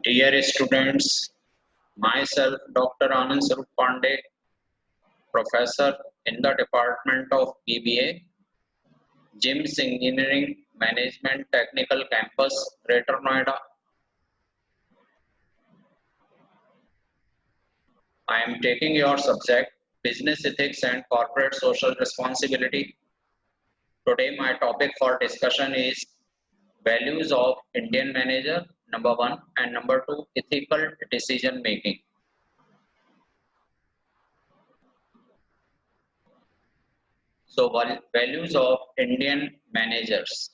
Dear students, myself Dr. Anand Sarup Pandey, Professor in the Department of BBA, GIMS Engineering Management Technical Campus, Greater Noida. I am taking your subject, Business Ethics and Corporate Social Responsibility. Today my topic for discussion is Values of Indian Manager, number 1, and number 2, Ethical Decision Making. So, values of Indian managers.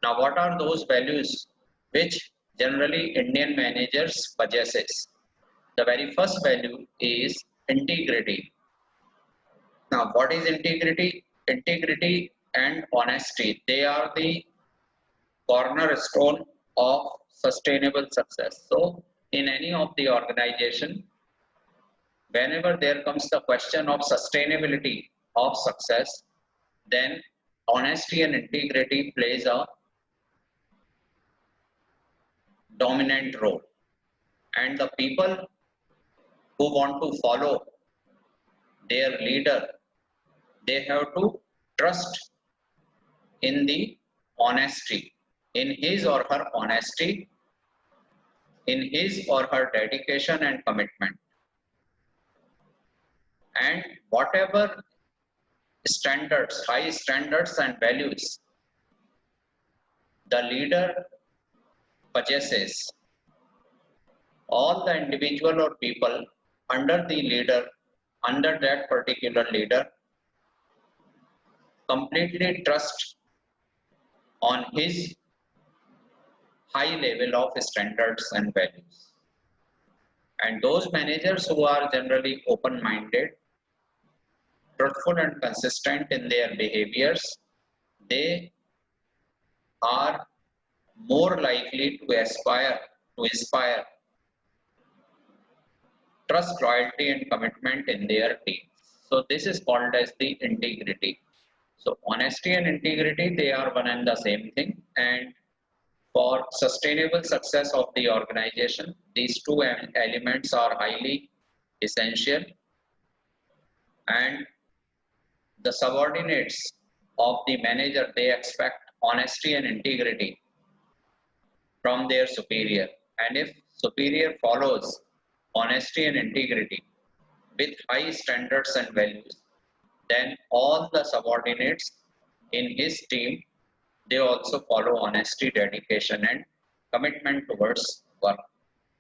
Now, what are those values which generally Indian managers possesses? The very first value is integrity. Now, what is integrity? Integrity and honesty, they are the cornerstone of sustainable success. So, in any of the organization, whenever there comes the question of sustainability of success, then honesty and integrity plays a dominant role. And the people who want to follow their leader, they have to trust in the honesty, in his or her honesty, in his or her dedication and commitment. And whatever standards, high standards and values the leader possesses, all the individual or people under the leader, under that particular leader, completely trust on his high level of standards and values. And those managers who are generally open-minded, truthful and consistent in their behaviors, they are more likely to inspire trust, loyalty and commitment in their team. So this is called as the integrity. So honesty and integrity, they are one and the same thing. And for sustainable success of the organization, these two elements are highly essential. And the subordinates of the manager, they expect honesty and integrity from their superior. And if superior follows honesty and integrity with high standards and values, then all the subordinates in his team, they also follow honesty, dedication and commitment towards work.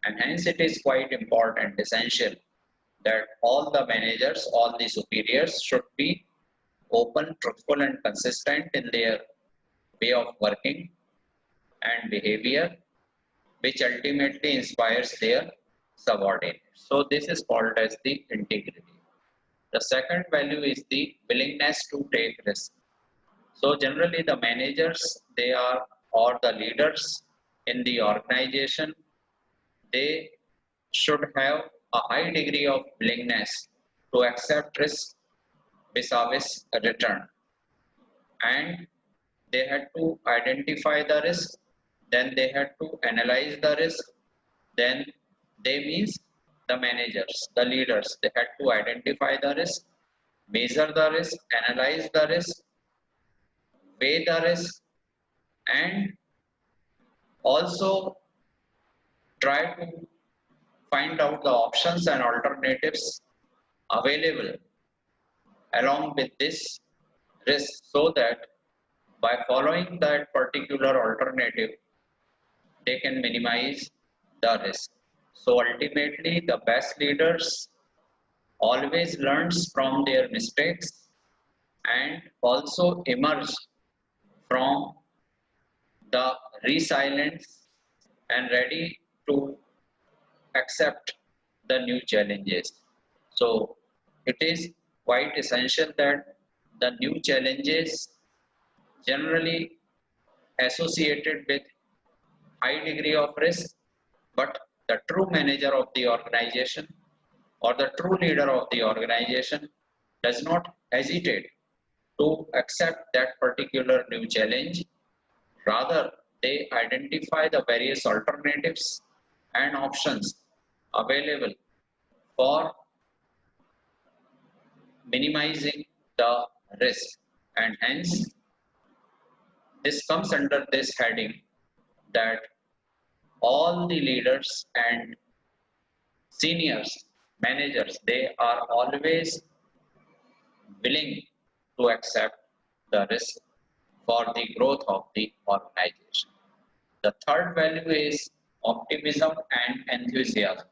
And hence it is quite important, essential, that all the managers, all the superiors should be open, truthful and consistent in their way of working and behavior, which ultimately inspires their subordinates. So this is called as the integrity. The second value is the willingness to take risk. So generally the managers, they are, or the leaders in the organization, they should have a high degree of willingness to accept risk vis-a-vis a return. And they had to identify the risk, then they had to analyze the risk, then they means the managers, the leaders, they had to identify the risk, measure the risk, analyze the risk, weigh the risk, and also try to find out the options and alternatives available along with this risk, so that by following that particular alternative, they can minimize the risk. So ultimately, the best leaders always learns from their mistakes and also emerge from the resilience and ready to accept the new challenges. So it is quite essential that the new challenges generally associated with high degree of risk, but the true manager of the organization or the true leader of the organization does not hesitate to accept that particular new challenge. Rather, they identify the various alternatives and options available for minimizing the risk, and hence this comes under this heading that all the leaders and seniors, managers, they are always willing to accept the risk for the growth of the organization. The third value is optimism and enthusiasm.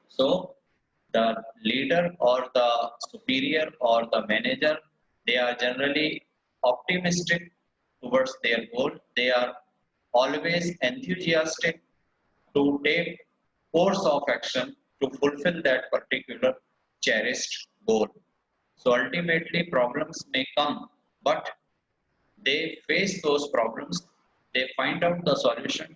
So the leader or the superior or the manager, they are generally optimistic towards their goal. They are always enthusiastic to take course of action to fulfill that particular cherished goal. So ultimately problems may come, but they face those problems, they find out the solution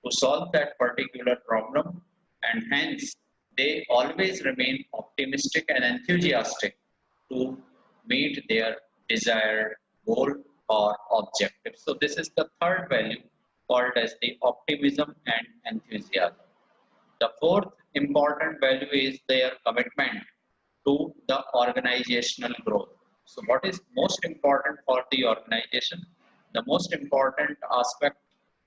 to solve that particular problem, and hence they always remain optimistic and enthusiastic to meet their desired goal or objective. So, this is the third value called as the optimism and enthusiasm. The fourth important value is their commitment to the organizational growth. So, what is most important for the organization? The most important aspect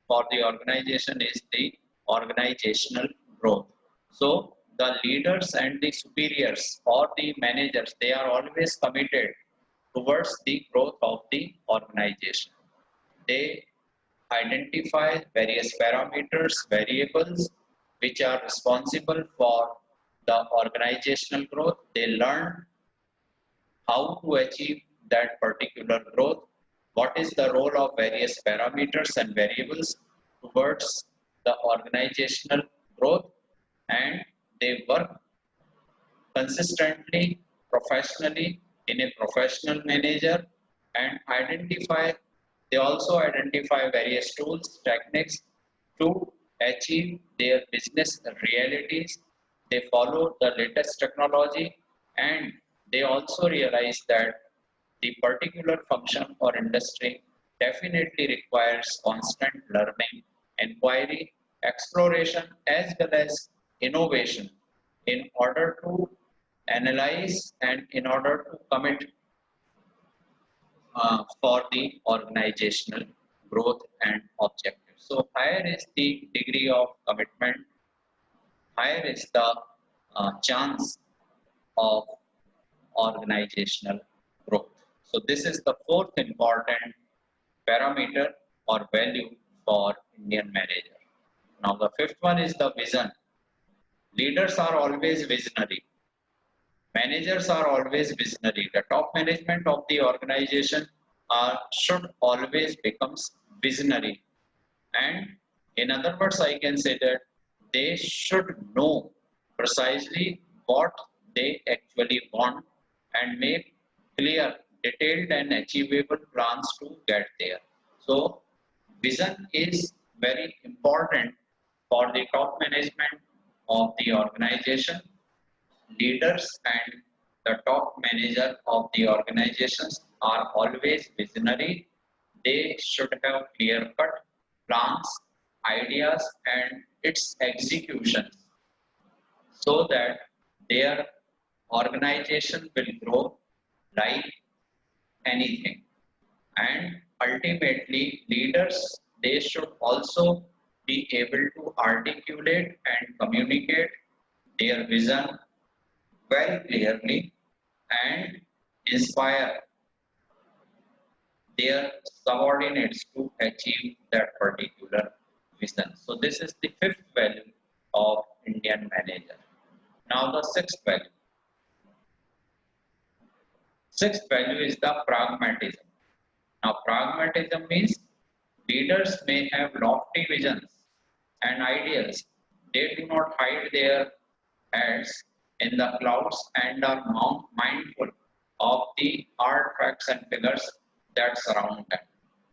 for the organization is the organizational growth. So, the leaders and the superiors or the managers, they are always committed towards the growth of the organization. They identify various parameters, variables which are responsible for the organizational growth. They learn how to achieve that particular growth, what is the role of various parameters and variables towards the organizational growth, and they work consistently, professionally in a professional manager, and they also identify various tools, techniques to achieve their business realities. They follow the latest technology, and they also realize that the particular function or industry definitely requires constant learning, inquiry, exploration, as well as innovation in order to analyze and in order to commit for the organizational growth and objectives. So higher is the degree of commitment, higher is the chance of organizational growth. So this is the fourth important parameter or value for Indian manager. Now the fifth one is the vision. Leaders are always visionary. Managers are always visionary. The top management of the organization should always becomes visionary. And in other words, I can say that they should know precisely what they actually want and make clear, detailed and achievable plans to get there. So vision is very important for the top management of the organization. Leaders and the top manager of the organizations are always visionary. They should have clear cut plans, ideas, and its execution so that their organization will grow like anything. And ultimately, leaders, they should also be able to articulate and communicate their vision very clearly and inspire their subordinates to achieve that particular vision. So this is the fifth value of Indian manager. Now the sixth value. Sixth value is the pragmatism. Now pragmatism means leaders may have lofty visions and ideals. They do not hide their heads in the clouds and are mindful of the hard facts and figures that surround them.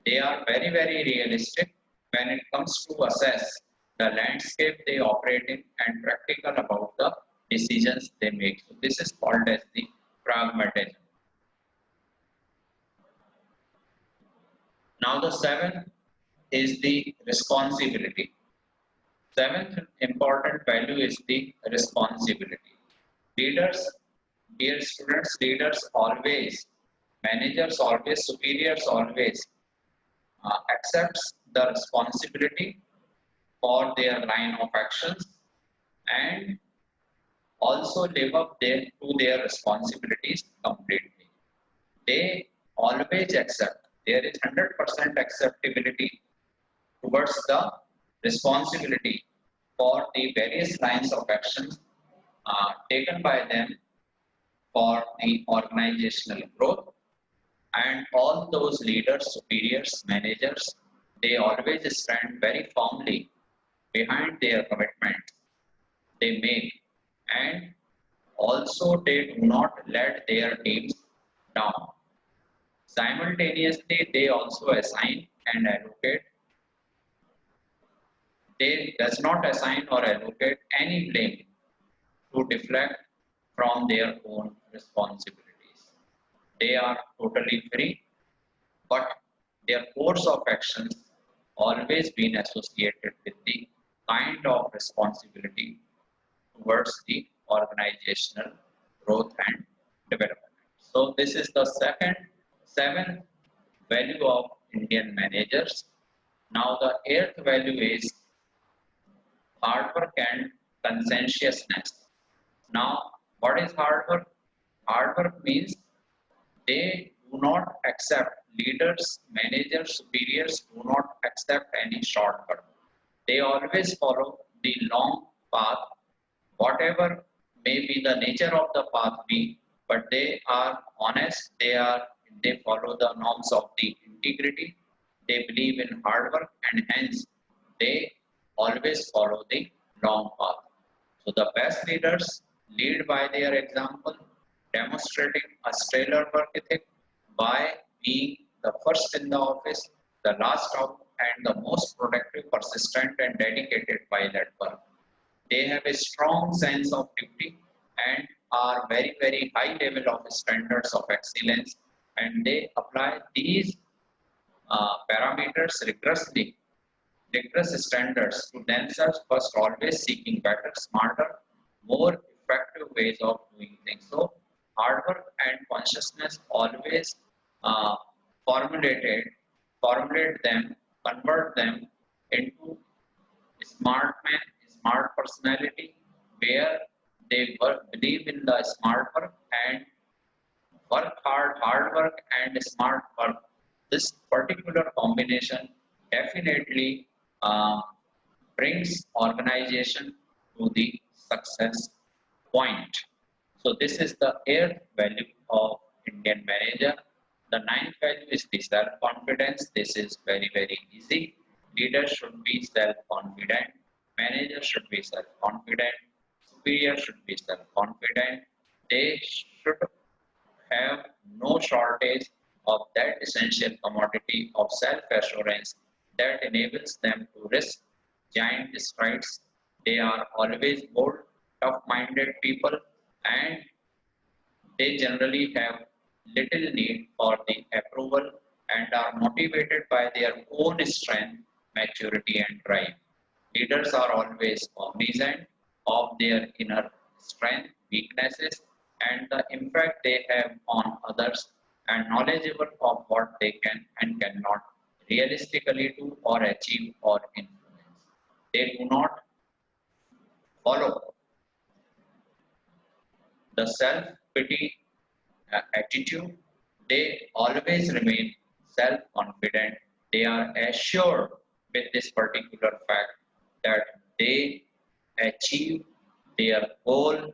They are very, very realistic when it comes to assess the landscape they operate in and practical about the decisions they make. So this is called as the pragmatism. Now the seventh is the responsibility. Seventh important value is the responsibility. Leaders, dear students, leaders always, managers always, superiors always accepts the responsibility for their line of actions and also live up to their responsibilities completely. They always accept. There is 100% acceptability towards the responsibility for the various lines of actions taken by them for the organizational growth, and all those leaders, superiors, managers, they always stand very firmly behind their commitments they make, and also they do not let their teams down. Simultaneously, they also assign and allocate. They does not assign or allocate any blame to deflect from their own responsibilities. They are totally free, but their course of actions always been associated with the kind of responsibility towards the organizational growth and development. So this is the seventh value of Indian managers. Now the eighth value is hard work and conscientiousness. Now, what is hard work? Hard work means they do not accept, leaders, managers, superiors do not accept any shortcut. They always follow the long path, whatever may be the nature of the path be, but they are honest, they follow the norms of the integrity, they believe in hard work, and hence they always follow the long path. So the best leaders lead by their example, demonstrating a stellar work ethic by being the first in the office, the last out, and the most productive, persistent, and dedicated by that work. They have a strong sense of duty and are very, very high level of standards of excellence, and they apply these parameters rigorously, rigorous standards to themselves, first always seeking better, smarter, more effective ways of doing things. So hard work and consciousness always uh, formulated, formulate them, convert them into smart man, smart personality, where they work, believe in the smart work and work hard, hard work and smart work. This particular combination definitely um, brings organization to the success point. So this is the eighth value of Indian manager. The ninth value is the self-confidence. This is very, very easy. Leader should be self-confident. Manager should be self-confident. Superior should be self-confident. They should have no shortage of that essential commodity of self-assurance that enables them to risk giant strides. They are always bold, tough-minded people, and they generally have little need for the approval and are motivated by their own strength, maturity, and drive. Leaders are always cognizant of their inner strength, weaknesses, and the impact they have on others, and knowledgeable of what they can and cannot realistically do or achieve or influence. They do not follow the self pity attitude. They always remain self confident. They are assured with this particular fact that they achieve their goal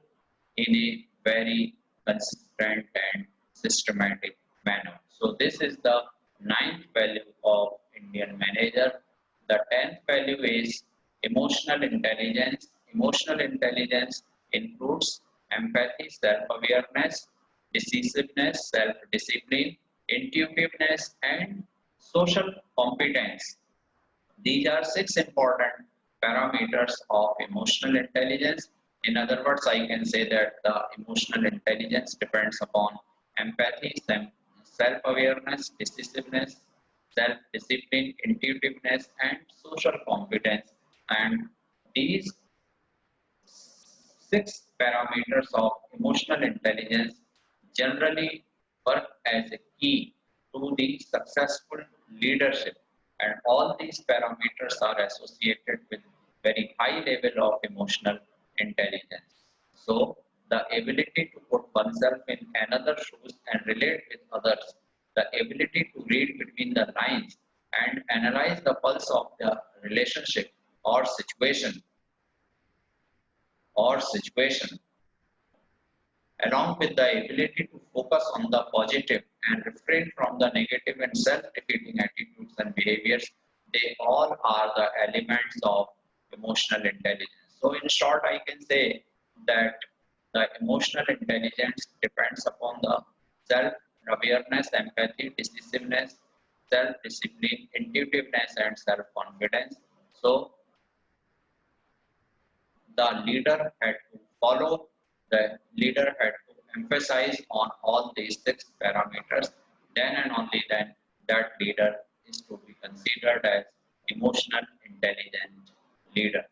in a very consistent and systematic manner. So this is the ninth value of Indian manager. The 10th value is emotional intelligence. Emotional intelligence includes empathy, self-awareness, decisiveness, self-discipline, intuitiveness, and social competence. These are six important parameters of emotional intelligence. In other words, I can say that the emotional intelligence depends upon empathy, self-awareness, decisiveness, self-discipline, intuitiveness, and social competence. And these six parameters of emotional intelligence generally work as a key to the successful leadership. And all these parameters are associated with very high level of emotional intelligence. So the ability to put oneself in another's shoes and relate with others, the ability to read between the lines and analyze the pulse of the relationship or situation, along with the ability to focus on the positive and refrain from the negative and self-defeating attitudes and behaviors, they all are the elements of emotional intelligence. So, in short, I can say that the emotional intelligence depends upon the self-awareness, empathy, decisiveness, self-discipline, intuitiveness, and self-confidence. So, the leader had to follow, the leader had to emphasize on all these six parameters, then and only then that leader is to be considered as emotional intelligent leader.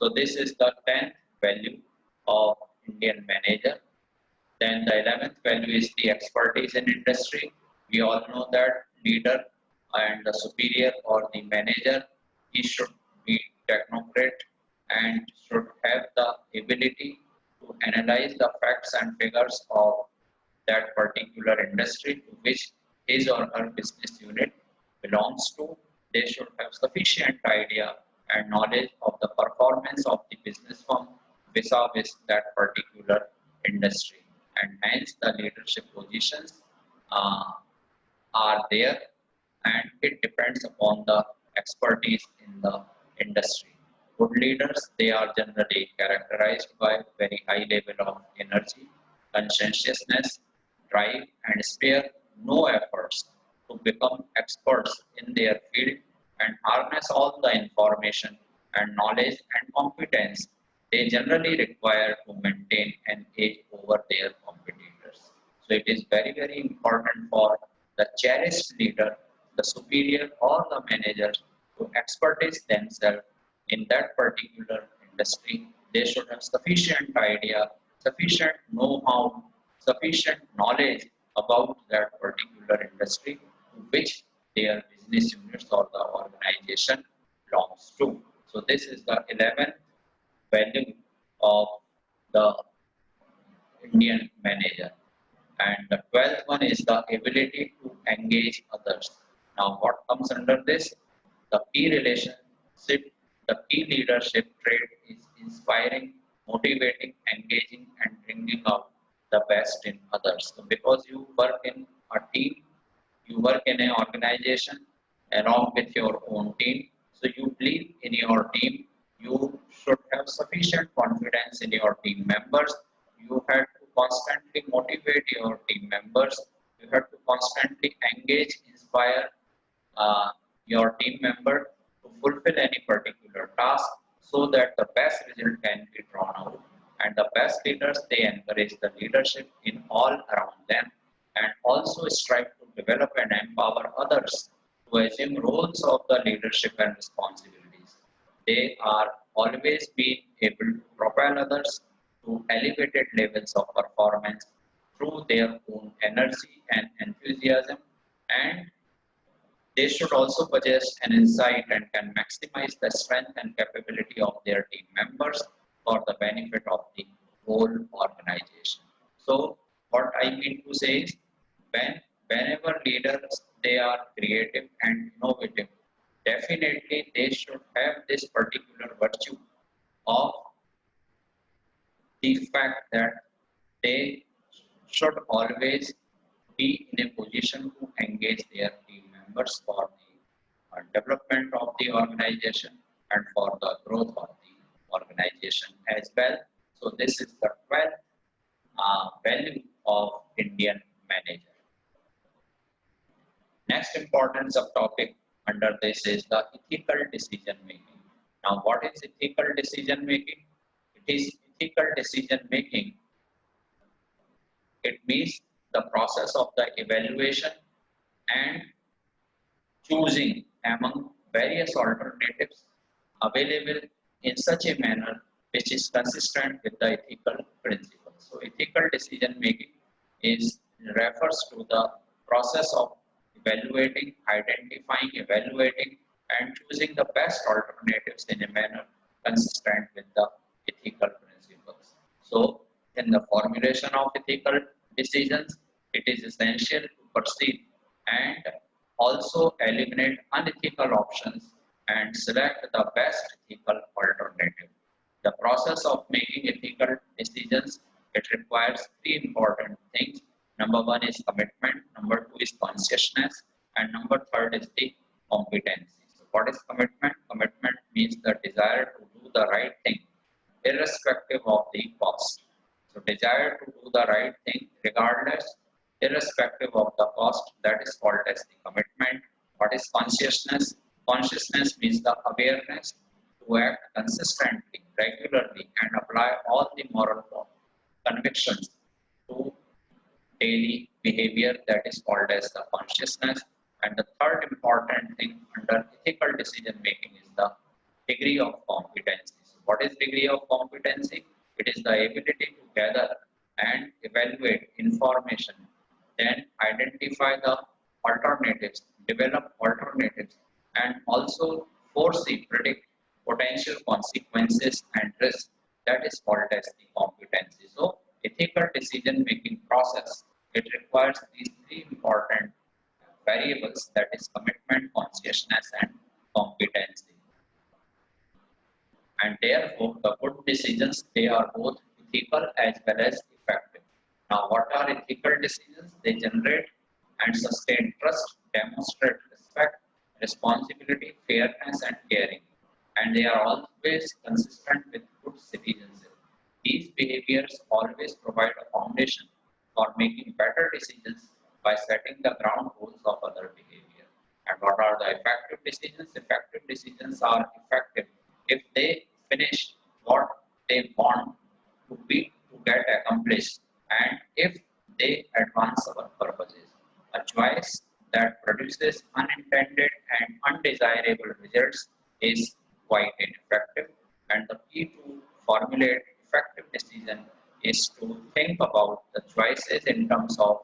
So this is the 10th value of Indian manager. Then the 11th value is the expertise in industry. We all know that leader and the superior or the manager, he should be technocrat and should have the ability to analyze the facts and figures of that particular industry to which his or her business unit belongs to. They should have sufficient idea and knowledge of the performance of the business firm vis-a-vis that particular industry. And hence the leadership positions uh, are there, and it depends upon the expertise in the industry. Good leaders, they are generally characterized by very high level of energy, conscientiousness, drive, and spare no efforts to become experts in their field and harness all the information and knowledge and competence they generally require to maintain an edge over their competitors. So it is very, very important for the cherished leader, the superior or the manager to expertise themselves in that particular industry. They should have sufficient idea, sufficient know-how, sufficient knowledge about that particular industry to which their business units or the organization belongs to. So this is the 11th value of the Indian manager. And the 12th one is the ability to engage others. Now, what comes under this? The key relationship, the key leadership trait is inspiring, motivating, engaging, and bringing out the best in others. So, because you work in a team, you work in an organization along with your own team, so you believe in your team, you should have sufficient confidence in your team members. You have to constantly motivate your team members. You have to constantly engage, inspire uh, your team member to fulfill any particular task so that the best result can be drawn out. And the best leaders, they encourage the leadership in all around them and also strive to develop and empower others to assume roles of the leadership and responsibilities. They are always being able to propel others to elevated levels of performance through their own energy and enthusiasm, and they should also possess an insight and can maximize the strength and capability of their team members for the benefit of the whole organization. So, what I mean to say is, whenever leaders they are creative and innovative, definitely they should have this particular virtue of the fact that they should always be in a position to engage their team members for the development of the organization and for the growth of the organization as well. So this is the 12th value of Indian manager. Next important subtopic under this is the ethical decision making. Now, what is ethical decision making? It is ethical decision making. It means the process of the evaluation and choosing among various alternatives available in such a manner which is consistent with the ethical principles. So ethical decision making is refers to the process of evaluating, identifying, evaluating, and choosing the best alternatives in a manner consistent with the ethical principles. So in the formulation of ethical decisions, it is essential to perceive and also eliminate unethical options and select the best ethical alternative. The process of making ethical decisions, it requires three important things. Number one is commitment, number two is consciousness, and number third is the competency. So what is commitment? Commitment means the desire to do the right thing irrespective of the cost. So desire to do the right thing regardless, irrespective of the cost, that is called as the commitment. What is consciousness? Consciousness means the awareness to act consistently, regularly, and apply all the moral convictions to daily behavior, that is called as the consciousness. And the third important thing under ethical decision making is the degree of competency. So what is degree of competency? It is the ability to gather and evaluate information, then identify the alternatives, develop alternatives, and also foresee, predict potential consequences and risks. That is called as the competency. So ethical decision making process, it requires these three important variables, that is commitment, consciousness, and competency. And therefore the good decisions, they are both ethical as well as effective. Now what are ethical decisions? They generate and sustain trust, demonstrate respect, responsibility, fairness, and caring, and they are always consistent with good citizenship. These behaviors always provide a foundation for making better decisions by setting the ground rules of other behavior. And what are the effective decisions? Effective decisions are effective if they finish what they want to be to get accomplished, and if they advance our purposes. A choice that produces unintended and undesirable results is quite ineffective, and the key to formulate effective decision is to think about the choices in terms of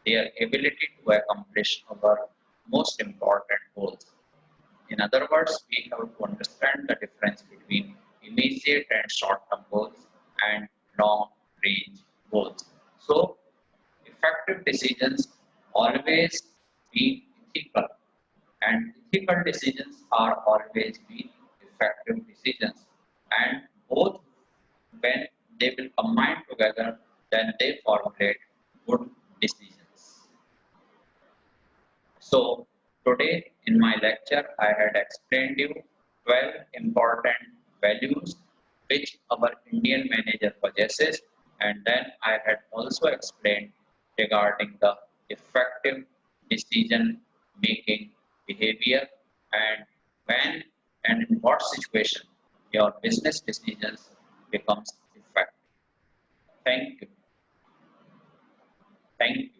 their ability to accomplish our most important goals. In other words, we have to understand the difference between immediate and short-term goals and long-range goals. So, effective decisions always be ethical, and ethical decisions are always be effective decisions. And both, when they will combine together, then they formulate good decisions. So today in my lecture, I had explained you 12 important values which our Indian manager possesses, and then I had also explained regarding the effective decision making behavior, and when and in what situation your business decisions becomes effective. Thank you. Thank you.